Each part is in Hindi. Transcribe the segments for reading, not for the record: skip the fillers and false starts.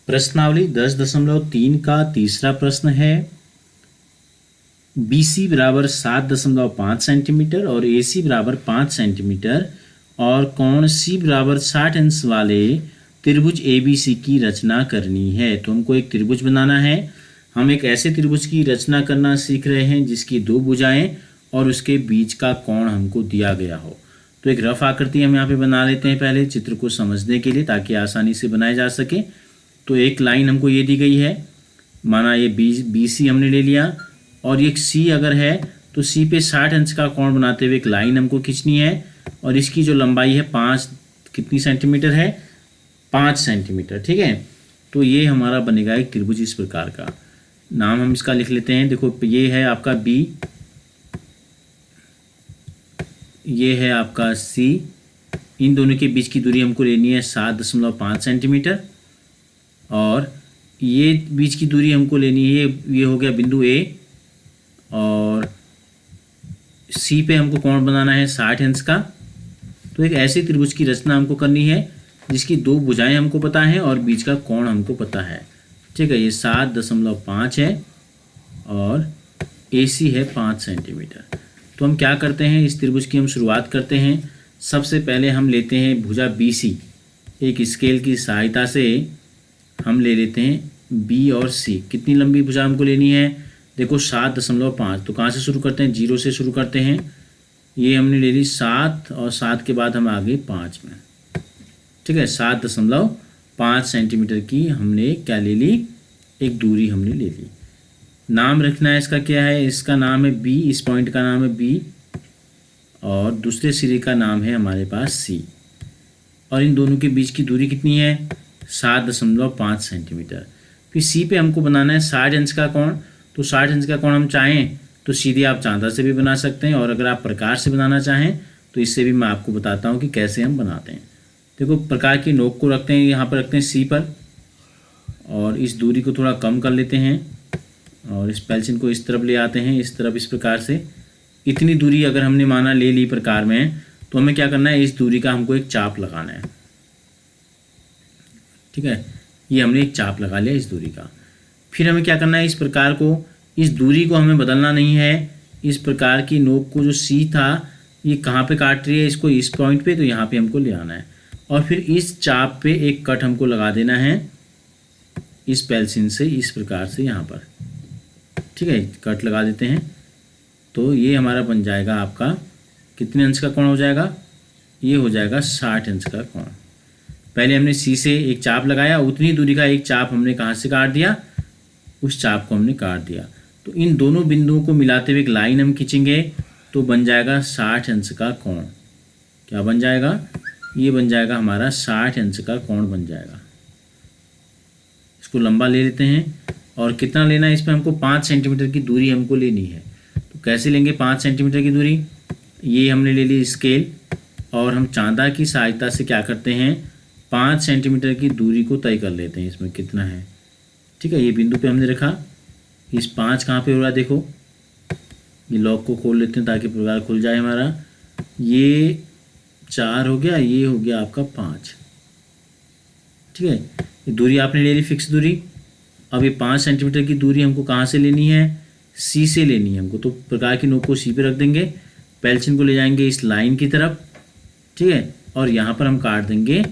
प्रश्नावली 10.3 का तीसरा प्रश्न है। BC बराबर 7.5 सेंटीमीटर और AC बराबर 5 सेंटीमीटर और कोण C बराबर 60 अंश वाले त्रिभुज ABC की रचना करनी है। तो हमको एक त्रिभुज बनाना है। हम एक ऐसे त्रिभुज की रचना करना सीख रहे हैं जिसकी दो भुजाएं और उसके बीच का कोण हमको दिया गया हो। तो एक रफ आकृति हम यहाँ पे बना लेते हैं पहले चित्र को समझने के लिए, ताकि आसानी से बनाया जा सके। तो एक लाइन हमको ये दी गई है, माना ये BC हमने ले लिया, और ये C अगर है तो C पे 60 अंश का कोण बनाते हुए एक लाइन हमको खींचनी है, और इसकी जो लंबाई है 5 कितनी सेंटीमीटर है, 5 सेंटीमीटर। ठीक है, तो ये हमारा बनेगा एक त्रिभुज इस प्रकार का। नाम हम इसका लिख लेते हैं। देखो ये है आपका B, ये है आपका C। इन दोनों के बीच की दूरी हमको लेनी है 7.5 सेंटीमीटर, और ये बीच की दूरी हमको लेनी है, ये हो गया बिंदु A, और C पे हमको कोण बनाना है 60 अंश का। तो एक ऐसी त्रिभुज की रचना हमको करनी है जिसकी दो भुजाएं हमको पता है और बीच का कोण हमको पता है। ठीक है, ये 7.5 है और AC है 5 सेंटीमीटर। तो हम क्या करते हैं, इस त्रिभुज की हम शुरुआत करते हैं। सबसे पहले हम लेते हैं भुजा BC। एक स्केल की सहायता से हम ले लेते हैं B और C। कितनी लंबी भुजा हमको लेनी है, देखो 7.5। तो कहाँ से शुरू करते हैं, 0 से शुरू करते हैं। ये हमने ले ली 7, और 7 के बाद हम आगे 5 में। ठीक है, 7.5 सेंटीमीटर की हमने क्या ले ली, एक दूरी हमने ले ली। नाम रखना है इसका, क्या है, इसका नाम है B, इस पॉइंट का नाम है B, और दूसरे सिरे का नाम है हमारे पास C। और इन दोनों के बीच की दूरी कितनी है, 7.5 सेंटीमीटर। फिर C पे हमको बनाना है 60 अंश का कोण। तो 60 अंश का कोण हम चाहें तो सीधे आप चांदा से भी बना सकते हैं, और अगर आप प्रकाश से बनाना चाहें तो इससे भी मैं आपको बताता हूँ कि कैसे हम बनाते हैं। देखो प्रकार की नोक को रखते हैं, यहाँ पर रखते हैं C पर, और इस दूरी को थोड़ा कम कर लेते हैं, और इस पेंसिल को इस तरफ ले आते हैं, इस तरफ, इस प्रकार से। इतनी दूरी अगर हमने माना ले ली प्रकार में, तो हमें क्या करना है, इस दूरी का हमको एक चाप लगाना है। ठीक है, ये हमने एक चाप लगा लिया इस दूरी का। फिर हमें क्या करना है, इस प्रकार को, इस दूरी को हमें बदलना नहीं है। इस प्रकार की नोक को जो C था, ये कहाँ पे काट रही है, इसको इस पॉइंट पे, तो यहाँ पे हमको ले आना है, और फिर इस चाप पे एक कट हमको लगा देना है इस पेंसिल से, इस प्रकार से यहाँ पर। ठीक है, कट लगा देते हैं। तो ये हमारा बन जाएगा आपका कितने अंश का कोण हो जाएगा, ये हो जाएगा 60 अंश का कोण। पहले हमने C से एक चाप लगाया, उतनी दूरी का एक चाप हमने कहाँ से काट दिया, उस चाप को हमने काट दिया। तो इन दोनों बिंदुओं को मिलाते हुए एक लाइन हम खींचेंगे, तो बन जाएगा 60 अंश का कोण। क्या बन जाएगा, ये बन जाएगा हमारा 60 अंश का कोण बन जाएगा। इसको लंबा ले लेते हैं, और कितना लेना है, इस पर हमको 5 सेंटीमीटर की दूरी हमको लेनी है। तो कैसे लेंगे 5 सेंटीमीटर की दूरी, ये हमने ले ली स्केल, और हम चांदा की सहायता से क्या करते हैं, 5 सेंटीमीटर की दूरी को तय कर लेते हैं। इसमें कितना है, ठीक है, ये बिंदु पे हमने रखा। इस 5 कहाँ पे हो रहा है, देखो ये लॉक को खोल लेते हैं ताकि प्रकार खुल जाए हमारा। ये 4 हो गया, ये हो गया आपका 5। ठीक है, ये दूरी आपने ले ली फिक्स दूरी। अब ये 5 सेंटीमीटर की दूरी हमको कहाँ से लेनी है, C से लेनी है हमको। तो प्रकार की नोक को C पे रख देंगे, पेंसिल को ले जाएंगे इस लाइन की तरफ। ठीक है, और यहाँ पर हम काट देंगे,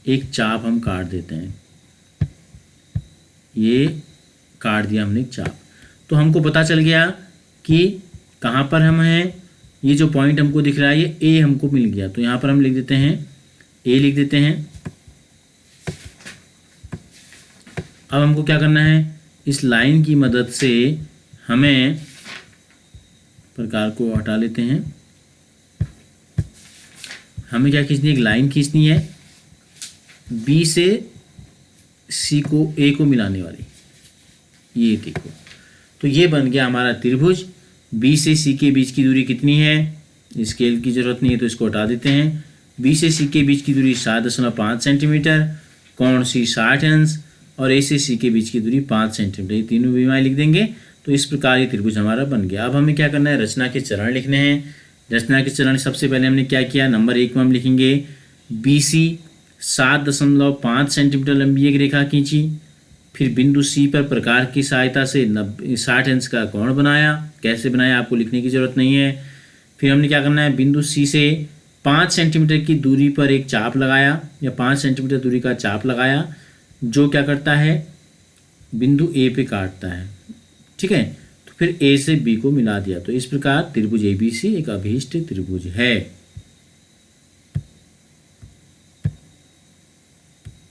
एक चाप हम काट देते हैं, ये काट दिया हमने एक चाप। तो हमको पता चल गया कि कहाँ पर हम हैं। ये जो पॉइंट हमको दिख रहा है, ये A हमको मिल गया। तो यहाँ पर हम लिख देते हैं A, लिख देते हैं। अब हमको क्या करना है, इस लाइन की मदद से हमें प्रकार को हटा लेते हैं। हमें क्या खींचनी है, एक लाइन खींचनी है B से C को, A को मिलाने वाली, ये देखो। तो ये बन गया हमारा त्रिभुज। B से C के बीच की दूरी कितनी है, स्केल की जरूरत नहीं है तो इसको हटा देते हैं। B से C के बीच की दूरी 7.5 सेंटीमीटर, कोण C 60 अंश, और A से C के बीच की दूरी 5 सेंटीमीटर। ये तीनों बीमाएँ लिख देंगे। तो इस प्रकार ये त्रिभुज हमारा बन गया। अब हमें क्या करना है, रचना के चरण लिखने हैं। रचना के चरण सबसे पहले हमने क्या किया, नंबर 1 में हम लिखेंगे BC 7.5 सेंटीमीटर लंबी एक रेखा खींची। फिर बिंदु सी पर प्रकार की सहायता से 60 अंश का कोण बनाया। कैसे बनाया आपको लिखने की ज़रूरत नहीं है। फिर हमने क्या करना है, बिंदु सी से 5 सेंटीमीटर की दूरी पर एक चाप लगाया, या 5 सेंटीमीटर दूरी का चाप लगाया, जो क्या करता है, बिंदु ए पे काटता है। ठीक है, तो फिर ए से बी को मिला दिया। तो इस प्रकार त्रिभुज ABC एक अभीष्ट त्रिभुज है।